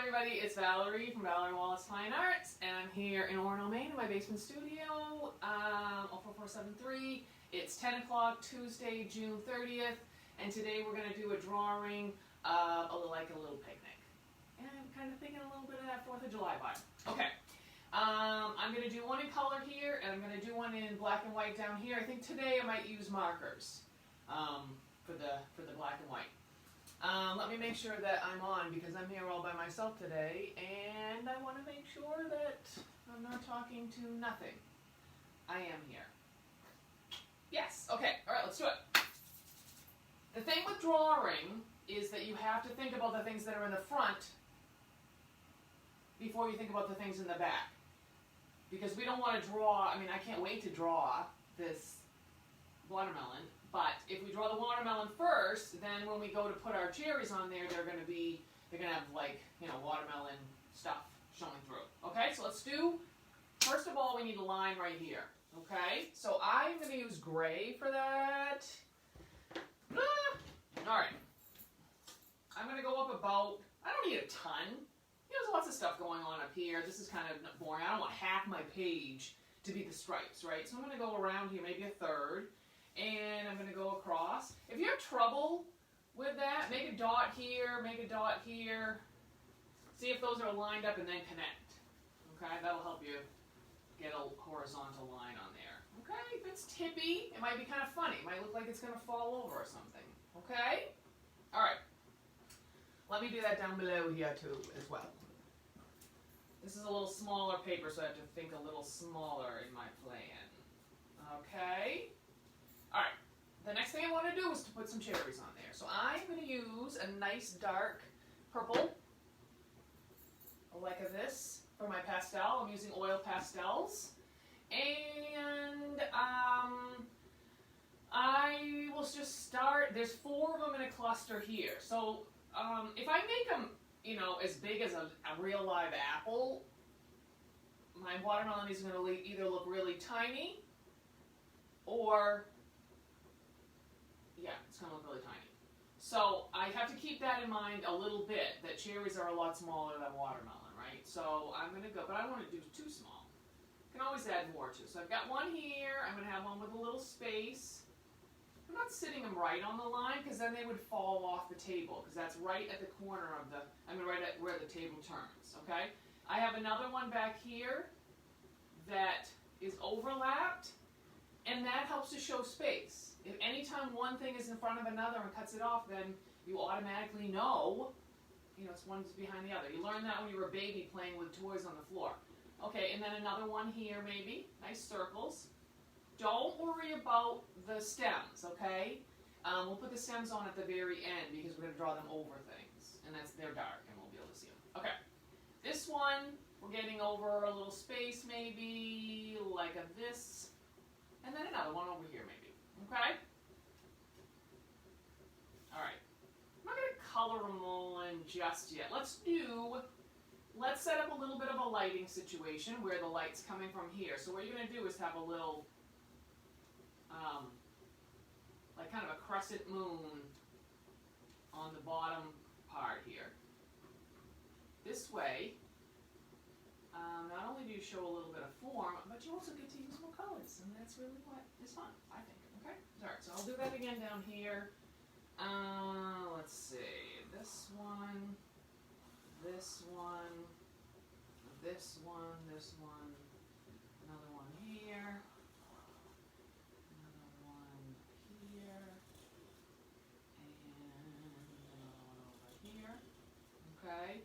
everybody, it's Valerie from Valerie Wallace-9 and I'm here in Orono, Maine in my basement studio, 04473. It's 10 o'clock, Tuesday, June 30th, and today we're going to do a drawing like a little picnic. And I'm kind of thinking a little bit of that 4th of July vibe. Okay, I'm going to do one in color here, and I'm going to do one in black and white down here. I think today I might use markers for the black and white. Let me make sure that I'm on because I'm here all by myself today and I want to make sure that I'm not talking to nothing. I am here. Yes, okay, alright, let's do it. The thing with drawing is that you have to think about the things that are in the front before you think about the things in the back. Because we don't want to draw, I mean, I can't wait to draw this watermelon. But if we draw the watermelon first, then when we go to put our cherries on there, they're going to have like, you know, watermelon stuff showing through. Okay, so let's do, first of all, we need a line right here. Okay, so I'm going to use gray for that. All right, I'm going to go up about, I don't need a ton. There's lots of stuff going on up here. This is kind of boring. I don't want half my page to be the stripes, right? So I'm going to go around here, maybe a third. And I'm going to go across. If you have trouble with that, make a dot here, make a dot here. See if those are lined up and then connect. Okay, that'll help you get a horizontal line on there. Okay, if it's tippy, it might be kind of funny. It might look like it's going to fall over or something. Okay? All right. Let me do that down below here too as well. This is a little smaller paper, so I have to think a little smaller in my plan. Okay? Alright, the next thing I want to do is to put some cherries on there. So I'm going to use a nice dark purple, like this, for my pastel. I'm using oil pastels. And I will just start, there's 4 of them in a cluster here. So if I make them, you know, as big as a real live apple, my watermelon is going to either look really tiny or... yeah, it's going to look really tiny. So I have to keep that in mind a little bit, that cherries are a lot smaller than watermelon, right? So I'm going to go, but I don't want to do too small. You can always add more too. So I've got one here. I'm going to have one with a little space. I'm not sitting them right on the line because then they would fall off the table because that's right at the corner of the, I mean right at where the table turns, okay? I have another one back here that is overlapped and that helps to show space. If anytime one thing is in front of another and cuts it off, then you automatically know, you know, it's one's behind the other. You learned that when you were a baby playing with toys on the floor. Okay, and then another one here maybe, nice circles. Don't worry about the stems, okay? We'll put the stems on at the very end because we're going to draw them over things. And they're dark and we'll be able to see them. Okay, this one, we're getting over a little space maybe, like this. And then another one over here maybe. Okay? Alright. I'm not going to color them all in just yet. Let's set up a little bit of a lighting situation where the light's coming from here. So what you're going to do is have a little, like kind of a crescent moon on the bottom part here. This way, not only do you show a little bit of form, but you also get to use more colors, and that's really what is fun, I think. Okay? Alright, so I'll do that again down here. Let's see. This one, this one, this one, this one, another one here, another one here, and another one over here. Okay?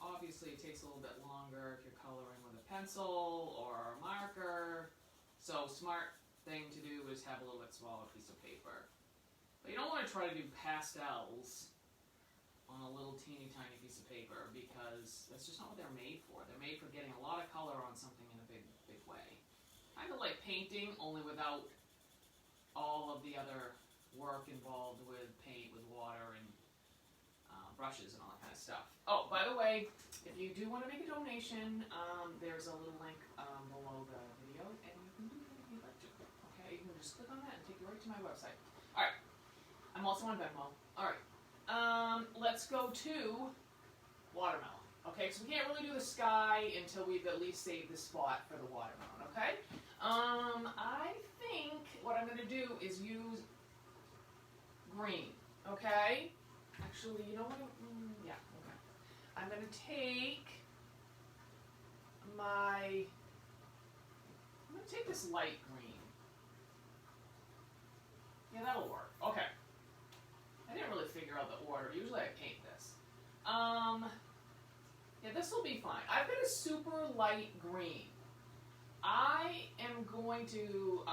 Obviously, it takes a little bit longer if you're coloring with a pencil or a marker. So, smart thing to do is have a little bit smaller piece of paper. But you don't want to try to do pastels on a little teeny tiny piece of paper because that's just not what they're made for. They're made for getting a lot of color on something in a big, big way. Kind of like painting, only without all of the other work involved with paint, with water, and brushes and all that kind of stuff. Oh, by the way, If you do want to make a donation, there's a little link below the video, and you can do that if you'd like to. Okay, you can just click on that and take you right to my website. All right, I'm also on Venmo. All right, let's go to watermelon. Okay, so we can't really do the sky until we've at least saved the spot for the watermelon. Okay, I think what I'm going to do is use green. Okay, actually, you know what? Yeah. Okay, I'm going to take this light green. Yeah, that'll work. Okay. I didn't really figure out the order. Usually I paint this. Yeah, this will be fine. I've got a super light green. I am going to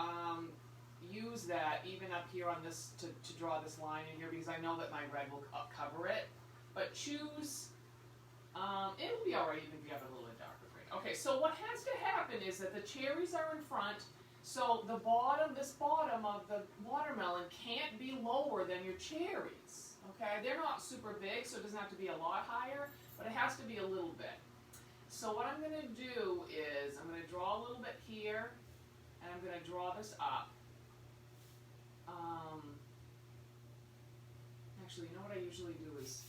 use that even up here on this to draw this line in here because I know that my red will cover it. But choose, it'll be alright even if you have a little bit darker green. Okay, so what has to happen is that the cherries are in front, so this bottom of the watermelon can't be lower than your cherries. Okay, they're not super big, so it doesn't have to be a lot higher, but it has to be a little bit. So what I'm going to do is I'm going to draw a little bit here, and I'm going to draw this up. Actually, you know what I usually do is,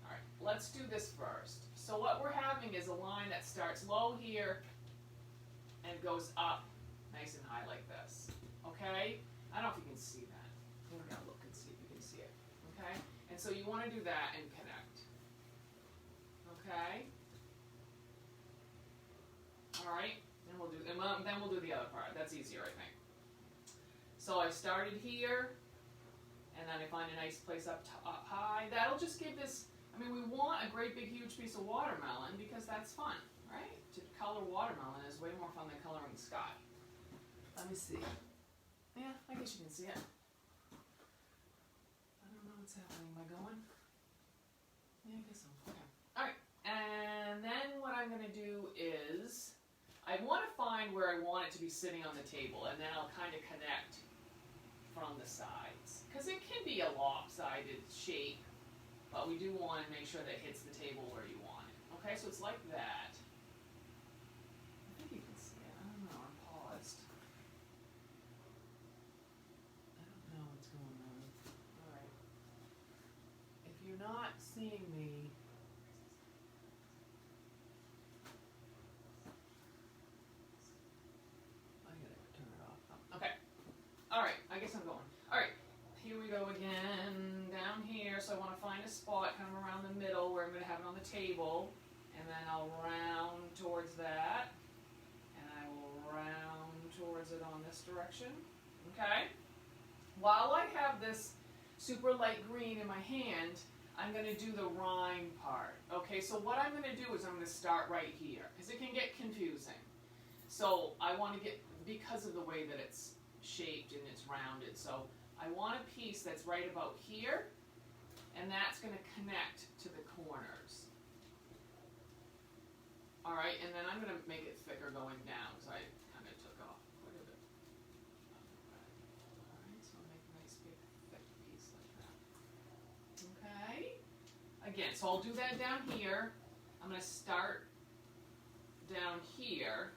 all right, let's do this first. So what we're having is a line that starts low here and goes up nice and high like this. Okay? I don't know if you can see that. We're going to look and see if you can see it. Okay? And so you want to do that and connect. Okay? All right? Then we'll do the other part. That's easier, I think. So I started here, and then I find a nice place up high. That'll just give this, I mean, we want a great big huge piece of watermelon because that's fun, right? To color watermelon is way more fun than coloring sky. Let me see. Yeah, I guess you can see it. I don't know what's happening. Am I going? Yeah, I guess so. Okay. All right. And then what I'm going to do is I want to find where I want it to be sitting on the table, and then I'll kind of connect from the sides. Because it can be a lopsided shape, but we do want to make sure that it hits the table where you want it. Okay, so it's like that. I think you can see it. I don't know. I'm paused. I don't know what's going on. All right. If you're not seeing me, I gotta turn it off. Oh, okay. All right. I guess I'm going. All right. Here we go again. Down here. So I want to find a spot kind of around the middle where I'm going to have it on the table, and then I'll round towards that, and I will round towards it on this direction. Okay? While I have this super light green in my hand, I'm going to do the rind part. Okay, so what I'm going to do is I'm going to start right here, because it can get confusing. So I want to get, because of the way that it's shaped and it's rounded, so I want a piece that's right about here, and that's going to connect to the corners. All right, and then I'm going to make it thicker going down, because I kind of took off quite a bit. All right, so I'll make a nice big thick piece like that. Okay. Again, so I'll do that down here. I'm going to start down here,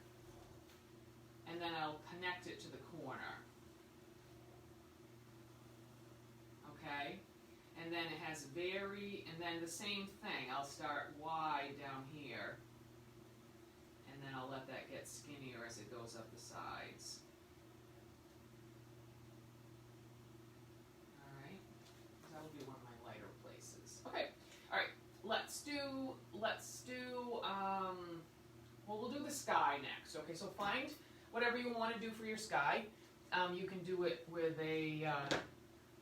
and then I'll connect it to the corner. Okay, and then it has and then the same thing, I'll start wide down here, and then I'll let that get skinnier as it goes up the sides. Alright, that'll be one of my lighter places. Okay, alright, let's do, well, we'll do the sky next. Okay, so find whatever you want to do for your sky. You can do it with a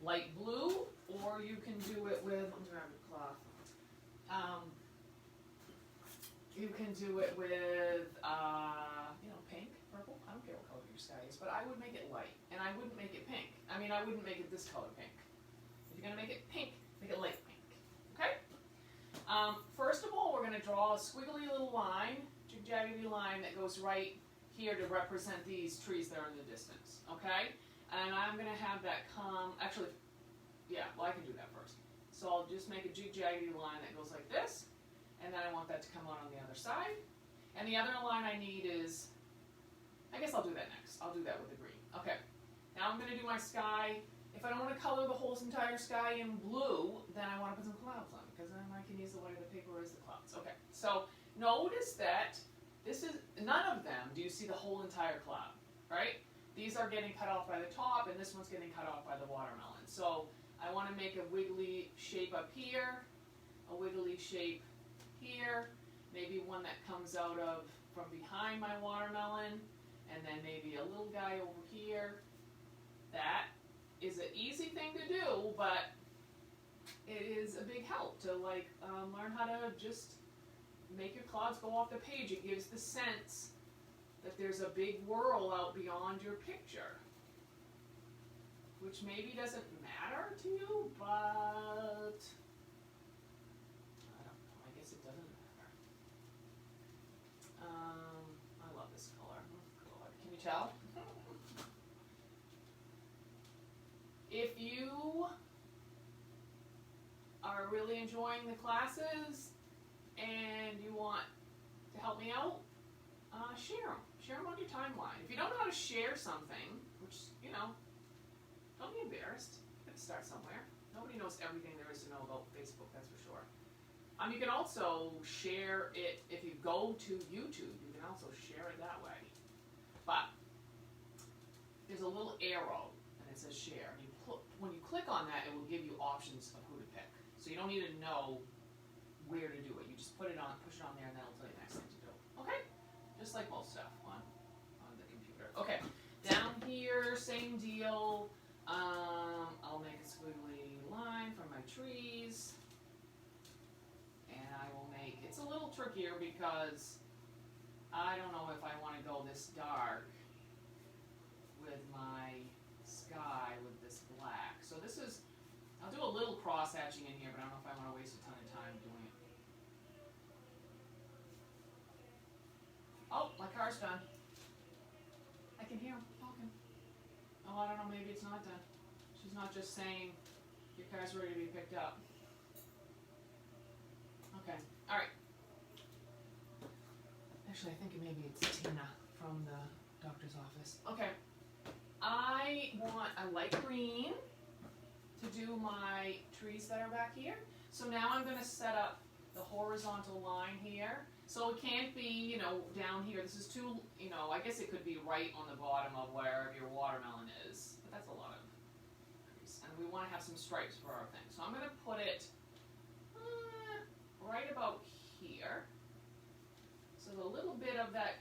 light blue, or you can do it with, let me grab a cloth. You can do it with, pink, purple. I don't care what color your sky is, but I would make it light, and I wouldn't make it pink. I mean, I wouldn't make it this color pink. If you're gonna make it pink, make it light pink. Okay? First of all, we're gonna draw a squiggly little line, jig-jaggedy line that goes right here to represent these trees that are in the distance. Okay? And I'm going to have that come, actually, yeah, well, I can do that first. So I'll just make a jig-jaggedy line that goes like this, and then I want that to come out on the other side. And the other line I need is, I guess I'll do that next. I'll do that with the green. Okay, now I'm going to do my sky. If I don't want to color the whole entire sky in blue, then I want to put some clouds on, because then I can use the white of the paper as the clouds. Okay, so notice that this is, none of them do you see the whole entire cloud, right? These are getting cut off by the top, and this one's getting cut off by the watermelon. So I want to make a wiggly shape up here, a wiggly shape here, maybe one that comes out of from behind my watermelon, and then maybe a little guy over here. That is an easy thing to do, but it is a big help to learn how to just make your clouds go off the page. It gives the sense that there's a big whirl out beyond your picture, which maybe doesn't matter to you, but I don't know, I guess it doesn't matter. I love this color. Oh, God. Can you tell? If you are really enjoying the classes and you want to help me out, share them. Share them on your timeline. If you don't know how to share something, which, don't be embarrassed. You gotta start somewhere. Nobody knows everything there is to know about Facebook, that's for sure. You can also share it, if you go to YouTube, you can also share it that way. But there's a little arrow and it says share. And when you click on that, it will give you options of who to pick. So you don't need to know where to do it. You just push it on there, and that'll tell you the next thing to do. Okay? Just like most stuff on the computer. Okay, down here, same deal. I'll make a squiggly line for my trees. And I will make, it's a little trickier because I don't know if I want to go this dark with my sky with this black. So this is, I'll do a little cross hatching in here, but I don't know if I want to waste a ton of time doing it. Oh, my car's done. I can hear him talking. Oh, I don't know, maybe it's not done. She's not just saying your car's ready to be picked up. Okay, all right. Actually, I think maybe it's Tina from the doctor's office. Okay. I like green to do my trees that are back here. So now I'm going to set up the horizontal line here. So it can't be, down here. This is too, I guess it could be right on the bottom of wherever your watermelon is. But that's a lot of trees. And we want to have some stripes for our thing. So I'm going to put it right about here. So the little bit of that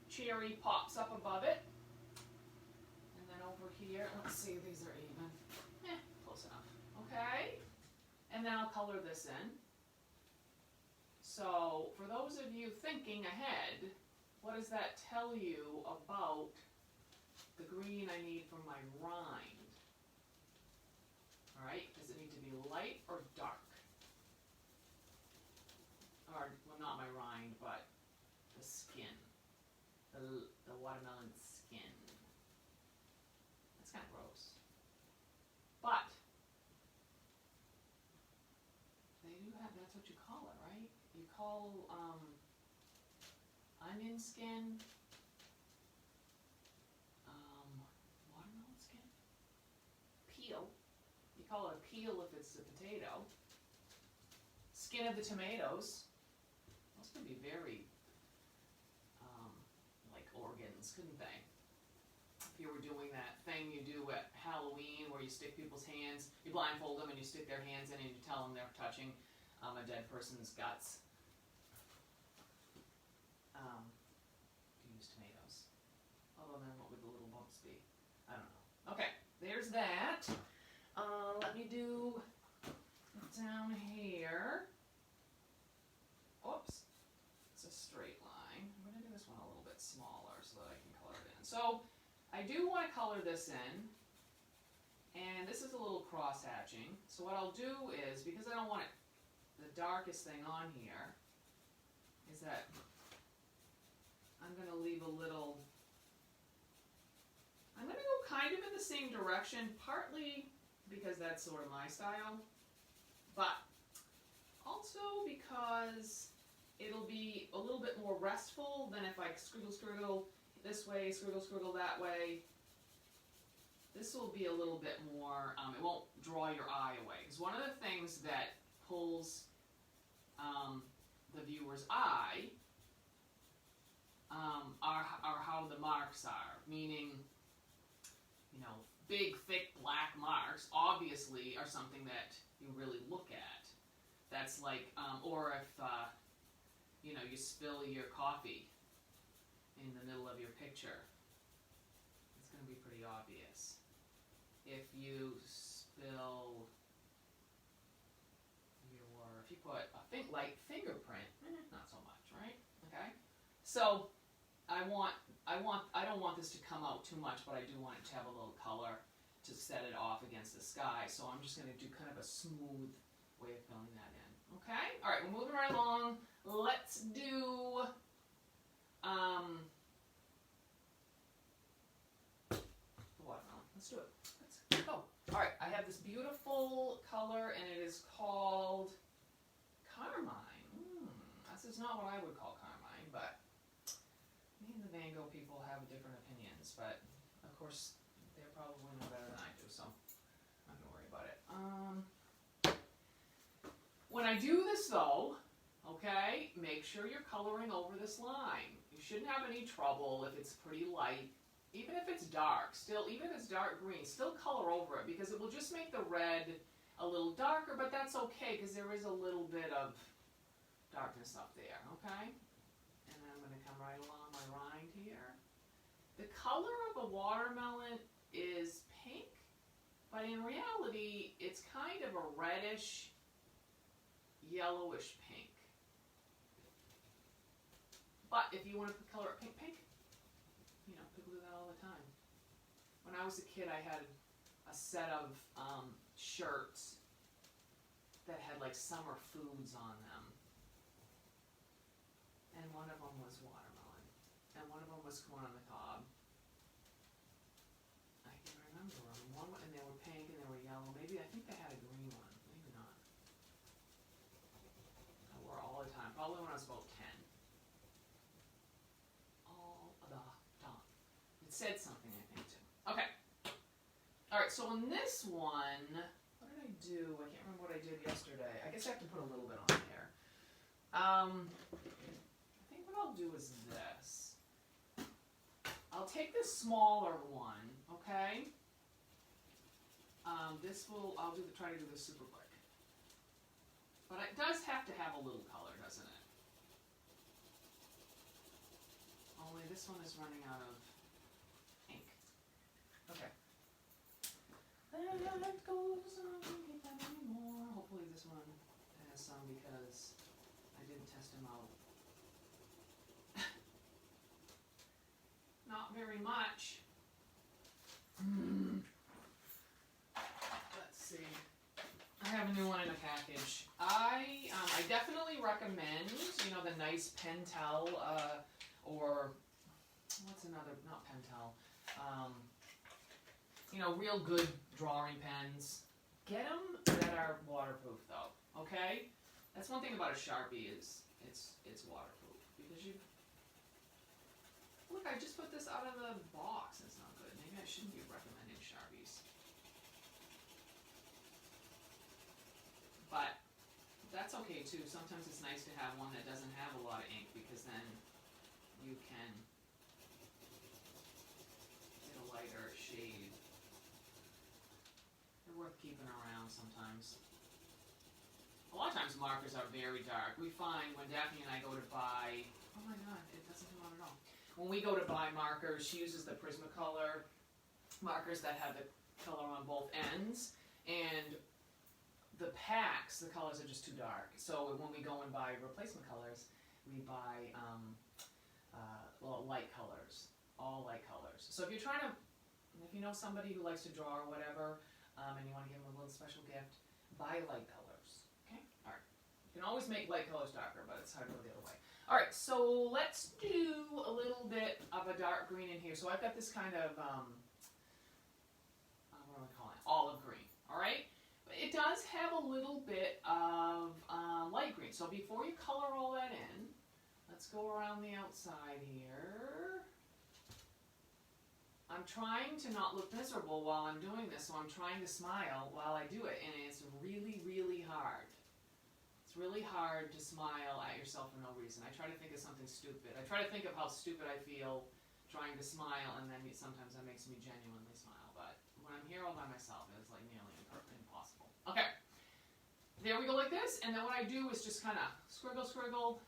cherry pops up above it. And then over here, let's see if these are even. Close enough. Okay. And then I'll color this in. So for those of you thinking ahead, what does that tell you about the green I need for my rind? All right, does it need to be light or dark? Or, well, not my rind, but the skin, the watermelon skin. That's kind of gross. But they do have, that's what you call it, right? You call onion skin watermelon skin? Peel. You call it a peel if it's a potato. Skin of the tomatoes. Those could be very like organs, couldn't they? If you were doing that thing you do at Halloween where you stick people's hands, you blindfold them and you stick their hands in and you tell them they're touching a dead person's guts. You use tomatoes. Although then what would the little bumps be? I don't know. Okay, there's that. Let me do down here. Oops. It's a straight line. I'm going to do this one a little bit smaller so that I can color it in. So I do want to color this in. And this is a little cross hatching. So what I'll do is, because I don't want it the darkest thing on here, is that I'm going to leave a little, I'm going to go kind of in the same direction, partly because that's sort of my style, but also because it'll be a little bit more restful than if I scriggle this way, scriggle that way. This will be a little bit more, it won't draw your eye away. Because one of the things that pulls the viewer's eye are how the marks are. Meaning, you know, big, thick, black marks obviously are something that you really look at. That's like, or if, you know, you spill your coffee in the middle of your picture, it's going to be pretty obvious. If you spill if you put a light fingerprint, not so much, right? Okay. So I don't want this to come out too much, but I do want it to have a little color to set it off against the sky. So I'm just going to do kind of a smooth way of filling that in. Okay. All right. We're moving right along. Let's do. Watermelon. Let's do it. Let's go. All right. I have this beautiful color, and it is called Carmine. This is not what I would call Carmine, but me and the Van Gogh people have different opinions. But of course, they probably know better than I do, so I'm not gonna worry about it. When I do this, though, okay, make sure you're coloring over this line. You shouldn't have any trouble if it's pretty light. Even if it's dark, even if it's dark green, still color over it because it will just make the red a little darker, but that's okay because there is a little bit of darkness up there, okay? And then I'm going to come right along my rind here. The color of a watermelon is pink, but in reality, it's kind of a reddish, yellowish pink. But if you want to color it pink, you know, people do that all the time. When I was a kid, I had a set of shirts that had like summer foods on them. And one of them was watermelon. And one of them was corn on the cob. I can remember them. And they were pink and they were yellow. Maybe, I think they had a green one. Maybe not. I wore it all the time. Probably when I was about 10. All the time. It said something, I think, too. Okay. Alright, so on this one, what did I do? I can't remember what I did yesterday. I guess I have to put a little bit on there. I think what I'll do is this. I'll take this smaller one, okay? I'll try to do this super quick. But it does have to have a little color, doesn't it? Only this one is running out of ink. Okay. Let go of some, can't get that anymore. Hopefully this one has some because I didn't test them out. Not very much. Let's see. I have a new one in a package. I definitely recommend, you know, the nice Pentel, or what's another, not Pentel, you know, real good drawing pens. Get them that are waterproof though, okay? That's one thing about a Sharpie is it's waterproof because you, look, I just put this out of the box. That's not good. Maybe I shouldn't be recommending Sharpies. But that's okay too. Sometimes it's nice to have one that doesn't have a lot of ink because then you can get a lighter shade. They're worth keeping around sometimes. A lot of times markers are very dark. We find when Daphne and I go to buy, oh my god, it doesn't come out at all. When we go to buy markers, she uses the Prismacolor markers that have the color on both ends, and the packs, the colors are just too dark. So when we go and buy replacement colors, we buy light colors, all light colors. So if you're trying to, if you know somebody who likes to draw or whatever, and you want to give them a little special gift, buy light colors. Okay? All right. You can always make light colors darker, but it's hard to go the other way. All right, so let's do a little bit of a dark green in here. So I've got this kind of, what am I calling it? Olive green. All right? It does have a little bit of light green. So before you color all that in, let's go around the outside here. I'm trying to not look miserable while I'm doing this, so I'm trying to smile while I do it, and it's really, really hard. It's really hard to smile at yourself for no reason. I try to think of something stupid. I try to think of how stupid I feel trying to smile, and then sometimes that makes me genuinely smile. But when I'm here all by myself, it's like nearly impossible. Okay, there we go like this, and then what I do is just kind of scriggle, scriggle,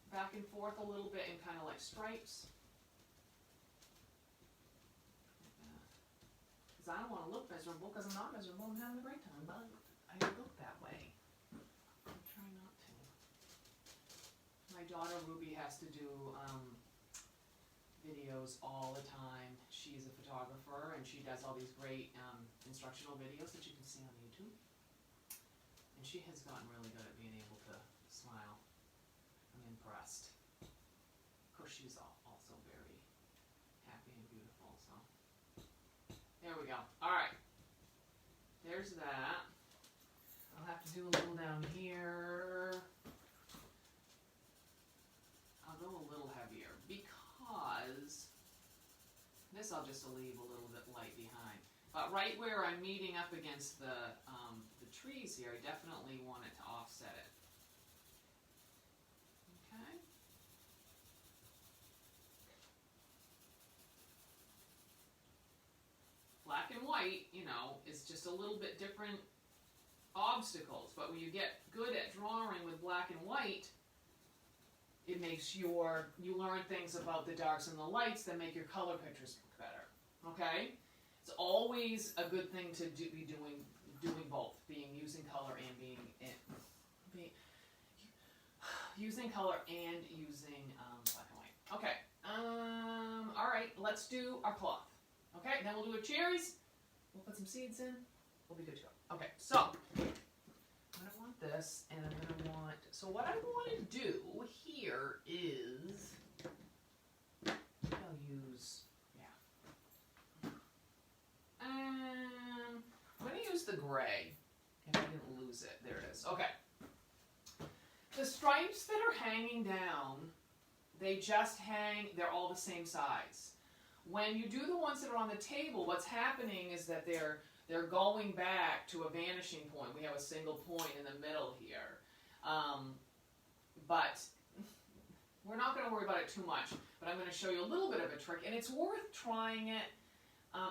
back and forth a little bit in kind of like stripes. Because I don't want to look miserable, because I'm not miserable, I'm having a great time, but I don't look that way. I try not to. My daughter Ruby has to do videos all the time. She's a photographer, and she does all these great instructional videos that you can see on YouTube. And she has gotten really good at being able to smile. I'm impressed. Of course, she's also very happy and beautiful, so. There we go. Alright. There's that. I'll have to do a little down here. I'll go a little heavier because this I'll just leave a little bit light behind. But right where I'm meeting up against the trees here, I definitely want it to offset it. Okay. Black and white, you know, is just a little bit different obstacles. But when you get good at drawing with black and white, it makes you learn things about the darks and the lights that make your color pictures look better. Okay? It's always a good thing to be doing both, using color and using color and using black and white. Okay. All right. Let's do our cloth. Okay. Then we'll do a cherries. We'll put some seeds in. We'll be good to go. Okay. So I'm gonna want this, and I'm gonna want. So what I want to do here is I'll use. I'm going to use the gray, if I didn't lose it. There it is. Okay. The stripes that are hanging down, they just hang, they're all the same size. When you do the ones that are on the table, what's happening is that they're going back to a vanishing point. We have a single point in the middle here. But we're not going to worry about it too much, but I'm going to show you a little bit of a trick, and it's worth trying it.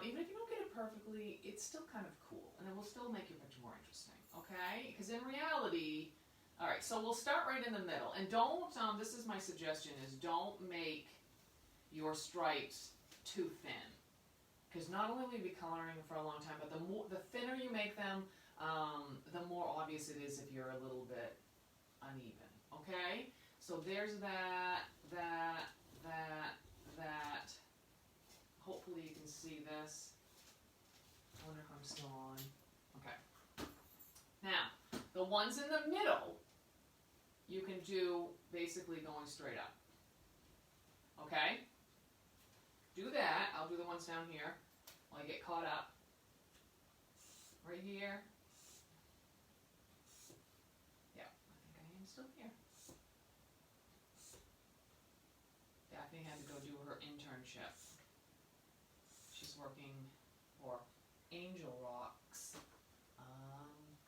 Even if you don't get it perfectly, it's still kind of cool, and it will still make your picture more interesting, okay? Because in reality, all right, so we'll start right in the middle, and don't, this is my suggestion, is don't make your stripes too thin. Because not only will you be coloring for a long time, but the thinner you make them, the more obvious it is if you're a little bit uneven, okay? So there's that. Hopefully you can see this. I wonder if I'm still on. Okay. Now, the ones in the middle, you can do basically going straight up. Okay? Do that. I'll do the ones down here while I get caught up. Right here. Yeah, I think I am still here. Daphne had to go do her internship. She's working for Angel Rocks,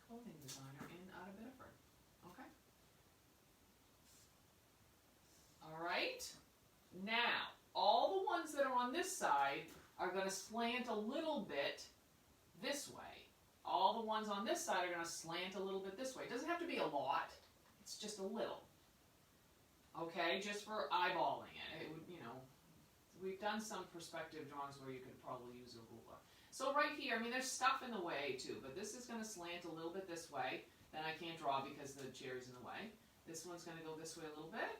clothing designer out of Bedford. Okay. All right. Now, all the ones that are on this side are going to slant a little bit this way. All the ones on this side are going to slant a little bit this way. It doesn't have to be a lot. It's just a little. Okay, just for eyeballing it. It would, you know. We've done some perspective drawings where you could probably use a ruler. So right here, I mean, there's stuff in the way too, but this is going to slant a little bit this way. Then I can't draw because the cherry's in the way. This one's going to go this way a little bit,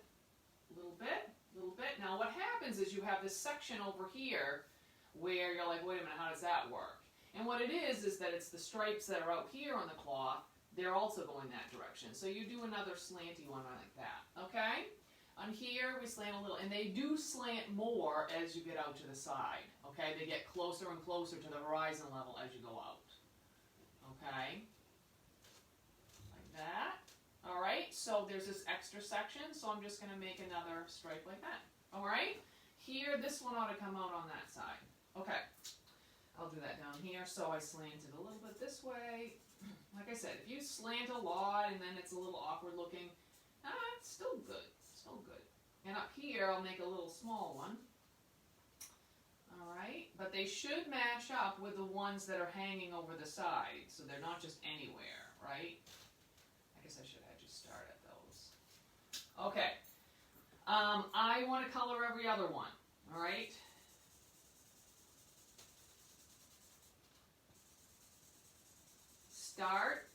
a little bit, a little bit. Now what happens is you have this section over here where you're like, wait a minute, how does that work? And what it is that it's the stripes that are out here on the cloth. They're also going that direction. So you do another slanty one like that, okay? On here, we slant a little, and they do slant more as you get out to the side, okay? They get closer and closer to the horizon level as you go out, okay? Like that. All right, so there's this extra section, so I'm just gonna make another stripe like that. All right, here, this one ought to come out on that side. Okay, I'll do that down here, so I slant it a little bit this way. Like I said, if you slant a lot and then it's a little awkward looking, it's still good, still good. And up here, I'll make a little small one. All right, but they should match up with the ones that are hanging over the side, so they're not just anywhere, right? I guess I should have just start at those. Okay, I want to color every other one, all right? Start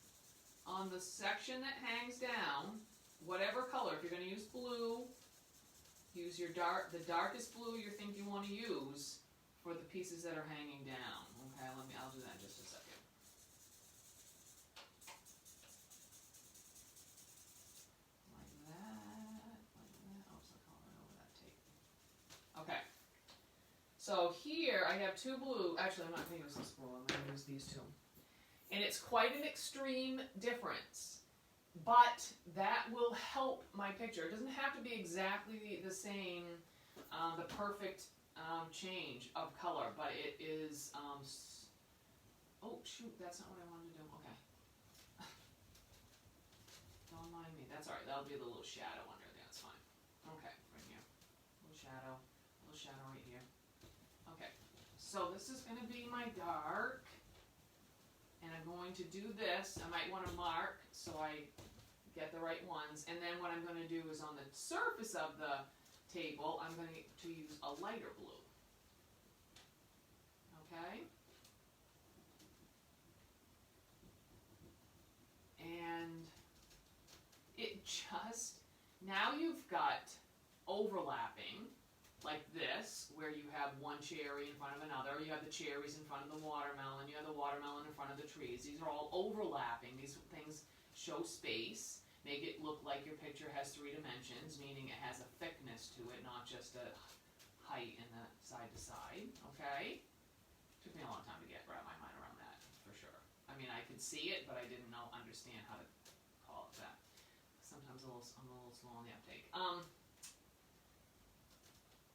on the section that hangs down, whatever color. If you're going to use blue, use your the darkest blue you think you want to use for the pieces that are hanging down. Okay, I'll do that in just a second. Like that. Oops, I'm coloring over that tape. Okay. So here I have two blue. Actually, I'm not going to use this blue. I'm going to use these two. And it's quite an extreme difference, but that will help my picture. It doesn't have to be exactly the same, the perfect change of color, but it is, oh shoot, that's not what I wanted to do, okay. Don't mind me, that's alright, that'll be the little shadow under there, that's fine. Okay, right here, little shadow right here. Okay, so this is going to be my dark. And I'm going to do this. I might want to mark so I get the right ones. And then what I'm going to do is on the surface of the table, I'm going to use a lighter blue. Okay? And it just, now you've got overlapping, like this, where you have one cherry in front of another, you have the cherries in front of the watermelon, you have the watermelon in front of the trees. These are all overlapping. These things show space, make it look like your picture has 3 dimensions, meaning it has a thickness to it, not just a height in the side to side, okay? Took me a long time to wrap my mind around that, for sure. I mean, I could see it, but I didn't understand how to call it that. Sometimes I'm a little slow on the uptake.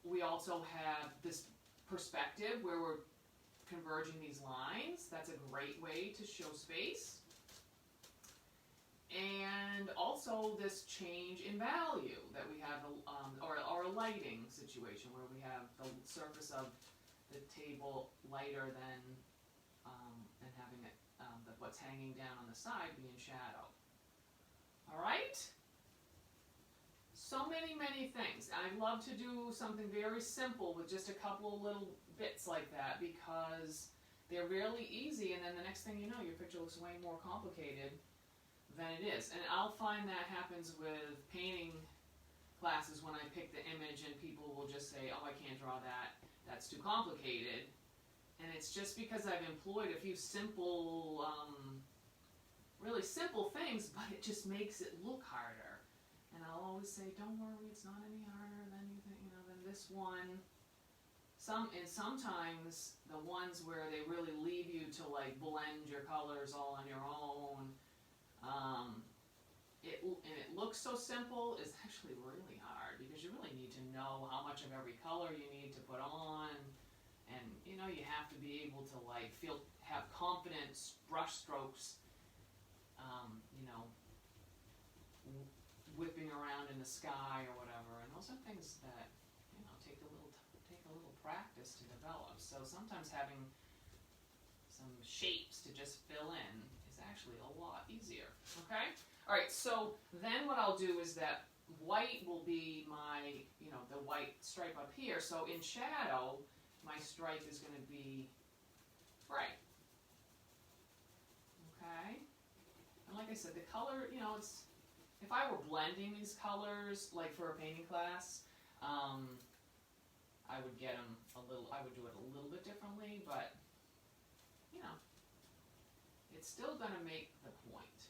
We also have this perspective where we're converging these lines. That's a great way to show space. And also this change in value that we have, or a lighting situation where we have the surface of the table lighter than, and having it, what's hanging down on the side be in shadow. All right? So many things. I love to do something very simple with just a couple of little bits like that because they're really easy, and then the next thing you know, your picture looks way more complicated than it is. And I'll find that happens with painting classes when I pick the image and people will just say, oh, I can't draw that, that's too complicated. And it's just because I've employed a few simple, really simple things, but it just makes it look harder. And I'll always say, don't worry, it's not any harder than you think, than this one. And sometimes the ones where they really leave you to like blend your colors all on your own, and it looks so simple, is actually really hard because you really need to know how much of every color you need to put on, and you have to be able to like have confident brush strokes, whipping around in the sky or whatever, and those are things that take a little practice to develop. So sometimes having some shapes to just fill in is actually a lot easier. Okay. All right. So then what I'll do is that white will be my the white stripe up here. So in shadow, my stripe is going to be bright. Okay. And like I said, the color, it's. If I were blending these colors, like for a painting class, I would get them I would do it a little bit differently, but, it's still going to make the point.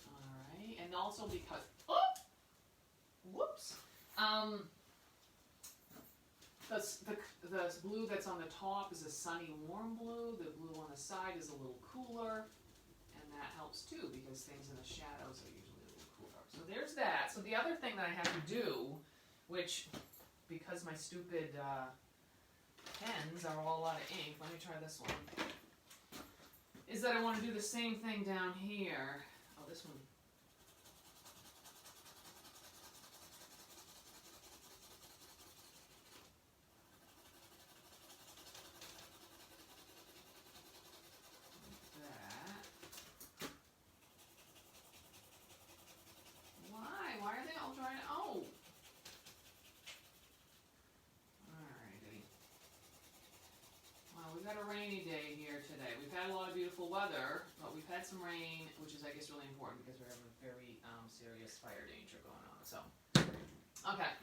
Alright, and also because, whoops, The blue that's on the top is a sunny, warm blue. The blue on the side is a little cooler, and that helps too because things in the shadows are usually a little cooler. So there's that. So the other thing that I have to do, which, because my stupid pens are all out of ink, let me try this one, is that I want to do the same thing down here. Oh, this one. Why are they all drying? Oh! Alrighty. Well, we've got a rainy day here today. We've had a lot of beautiful weather, but we've had some rain, which is, I guess, really important because we're having a very serious fire danger going on. So, okay.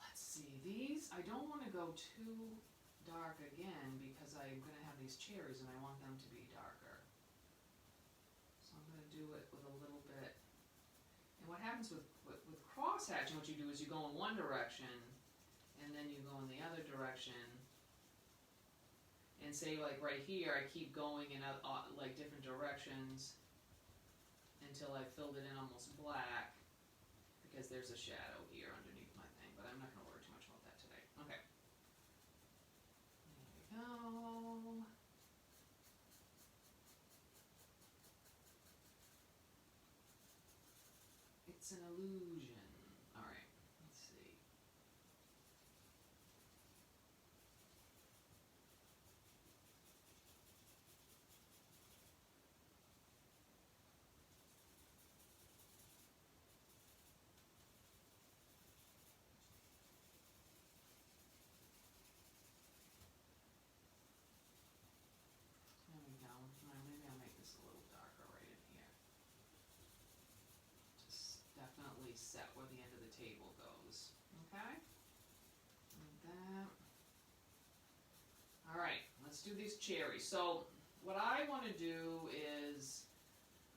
Let's see. These, I don't want to go too dark again because I'm going to have these cherries and I want them to be darker. So I'm going to do it with a little bit. And what happens with cross-hatching, what you do is you go in one direction, and then you go in the other direction, and say like right here, I keep going in like different directions until I filled it in almost black, because there's a shadow here underneath my thing, but I'm not going to worry too much about that today. Okay. There we go. It's an illusion. All right, let's see. There we go. Now maybe I'll make this a little darker right in here. Just definitely set where the end of the table goes. Okay? Like that. All right, let's do these cherries. So what I want to do is,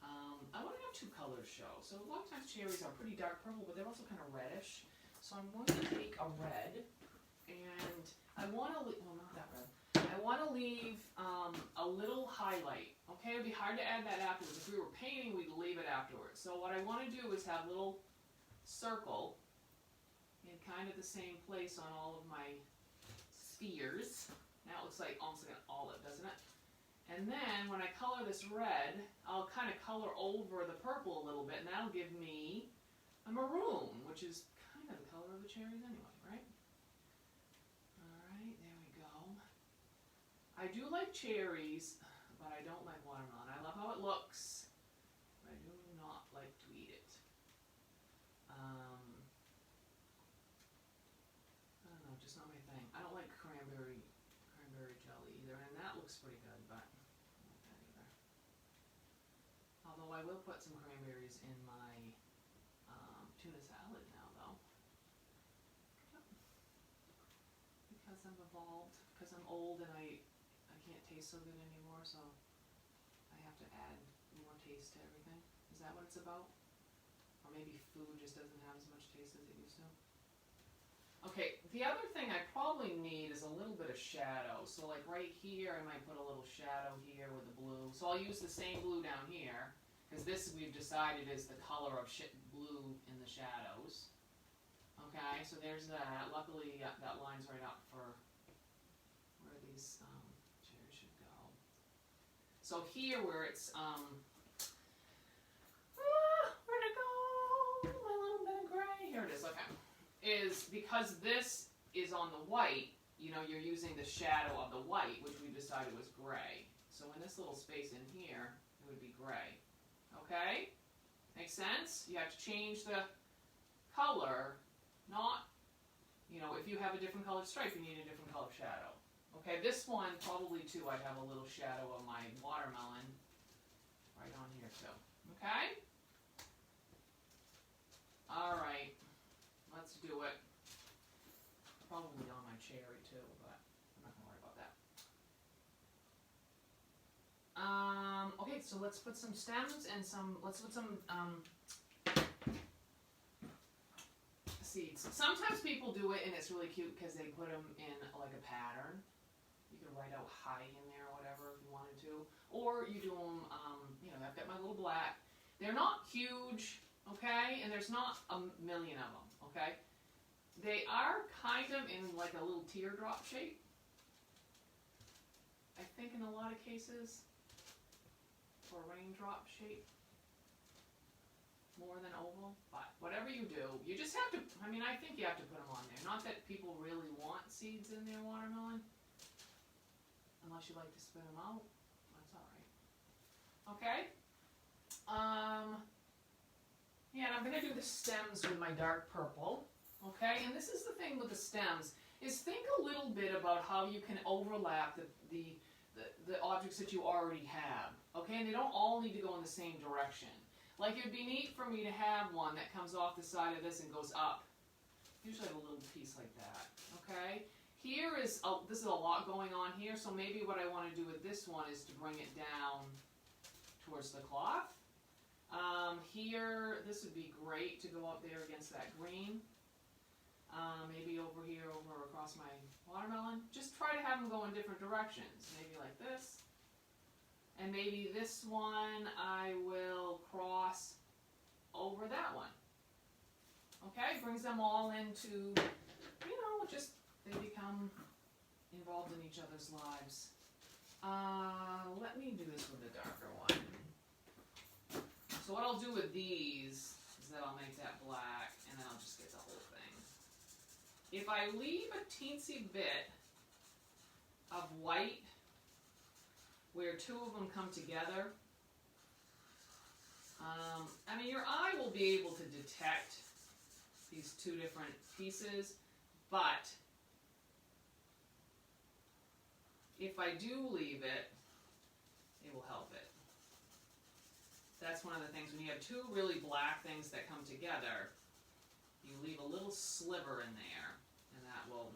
I want to have two colors show. So a lot of times cherries are pretty dark purple, but they're also kind of reddish. So I'm going to take a red, and I want to, well, not that red. I want to leave a little highlight. Okay, it would be hard to add that afterwards. If we were painting, we'd leave it afterwards. So what I want to do is have a little circle in kind of the same place on all of my spheres. Now it looks like almost like an olive, doesn't it? And then when I color this red, I'll kind of color over the purple a little bit, and that'll give me a maroon, which is kind of the color of the cherries anyway, right? Alright, there we go. I do like cherries, but I don't like watermelon. I love how it looks, but I do not like to eat it. I don't know, just not my thing. I don't like cranberry jelly either, and that looks pretty good, but I don't like that either. Although I will put some cranberries in my tuna salad now, though. Yep. Because I'm evolved, because I'm old and I can't taste so good anymore, so I have to add more taste to everything. Is that what it's about? Or maybe food just doesn't have as much taste as it used to? Okay, the other thing I probably need is a little bit of shadow. So like right here, I might put a little shadow here with the blue. So I'll use the same blue down here, because this we've decided is the color of blue in the shadows. Okay, so there's that. Luckily, that line's right up for where these cherries should go. So here where it's, where'd it go? My little bit of gray. Here it is, okay. Is because this is on the white, you know, you're using the shadow of the white, which we decided was gray. So in this little space in here, it would be gray. Okay? Makes sense? You have to change the color, not, you know, if you have a different colored stripe, you need a different color shadow. Okay, this one, probably too, I'd have a little shadow of my watermelon right on here too. Okay? Alright. Let's do it. Probably on my cherry too, but I'm not gonna worry about that. Okay, so let's put some stems and let's put some seeds. Sometimes people do it and it's really cute because they put them in like a pattern. You can write out hi in there or whatever if you wanted to. Or you do them, you know, I've got my little black. They're not huge, okay? And there's not a million of them, okay? They are kind of in like a little teardrop shape. I think in a lot of cases, or raindrop shape, more than oval, but whatever you do, you just have to, I mean, I think you have to put them on there. Not that people really want seeds in their watermelon, unless you like to spit them out, that's all right. Okay, yeah, and I'm gonna do the stems with my dark purple, okay, and this is the thing with the stems, is think a little bit about how you can overlap the objects that you already have, okay, and they don't all need to go in the same direction. Like, it would be neat for me to have one that comes off the side of this and goes up. Usually I have a little piece like that, okay? Here is, this is a lot going on here, so maybe what I want to do with this one is to bring it down towards the cloth. Here, this would be great to go up there against that green. Maybe over here, over across my watermelon. Just try to have them go in different directions. Maybe like this. And maybe this one I will cross over that one. Okay, brings them all into, you know, just they become involved in each other's lives. Let me do this with a darker one. So what I'll do with these is that I'll make that black and then I'll just get the whole thing. If I leave a teensy bit of white where two of them come together, I mean, your eye will be able to detect these two different pieces, but if I do leave it, it will help it. That's one of the things, when you have two really black things that come together, you leave a little sliver in there, and that will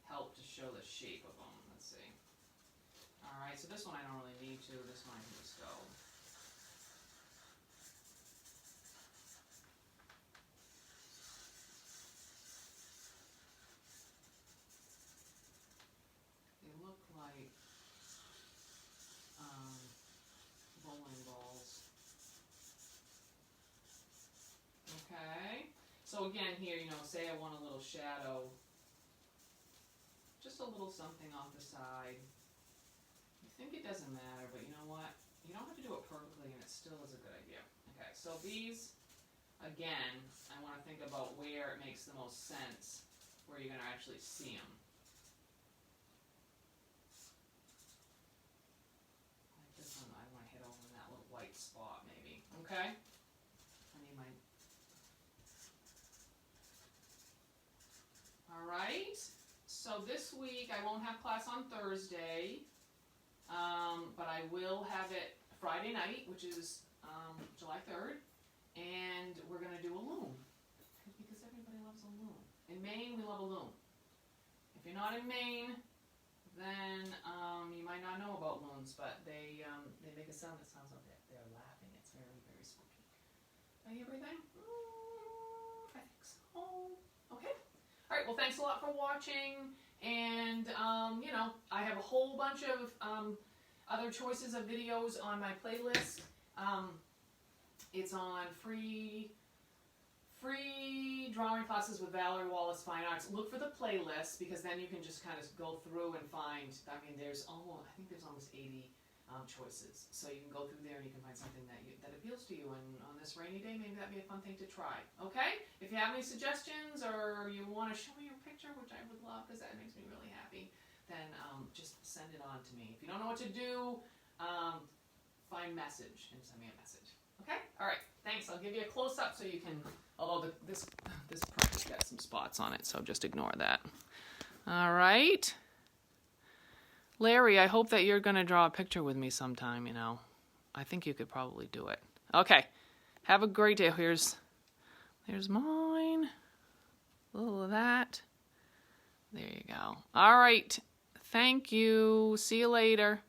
help to show the shape of them. Let's see. Alright, so this one I don't really need to, this one I can just go. They look like bowling balls. Okay, so again here, you know, say I want a little shadow, just a little something off the side. I think it doesn't matter, but you know what? You don't have to do it perfectly and it still is a good idea. Okay, so these, again, I want to think about where it makes the most sense, where you're going to actually see them. Like this one, I want to hit over in that little white spot maybe. Okay? I need my... Alright, so this week I won't have class on Thursday. But I will have it Friday night, which is July 3rd, and we're going to do a loom, because everybody loves a loom. In Maine, we love a loom. If you're not in Maine, then you might not know about looms, but they make a sound that sounds like they're laughing. It's very, very spooky. Did I hear everything? I think so. Okay. All right, well, thanks a lot for watching. And, you know, I have a whole bunch of other choices of videos on my playlist. It's on free drawing classes with Valerie Wallace Fine Arts. Look for the playlist, because then you can just kind of go through and find, I mean, there's almost, I think there's almost 80 choices. So you can go through there and you can find something that appeals to you, and on this rainy day, maybe that'd be a fun thing to try. Okay? If you have any suggestions or you want to show me your picture, which I would love because that makes me really happy, then just send it on to me. If you don't know what to do, find message and send me a message. Okay? All right. Thanks. I'll give you a close-up so you can, although this print has got some spots on it, so just ignore that. All right. Larry, I hope that you're going to draw a picture with me sometime, you know. I think you could probably do it. Okay. Have a great day. There's mine. A little of that. There you go. All right. Thank you. See you later.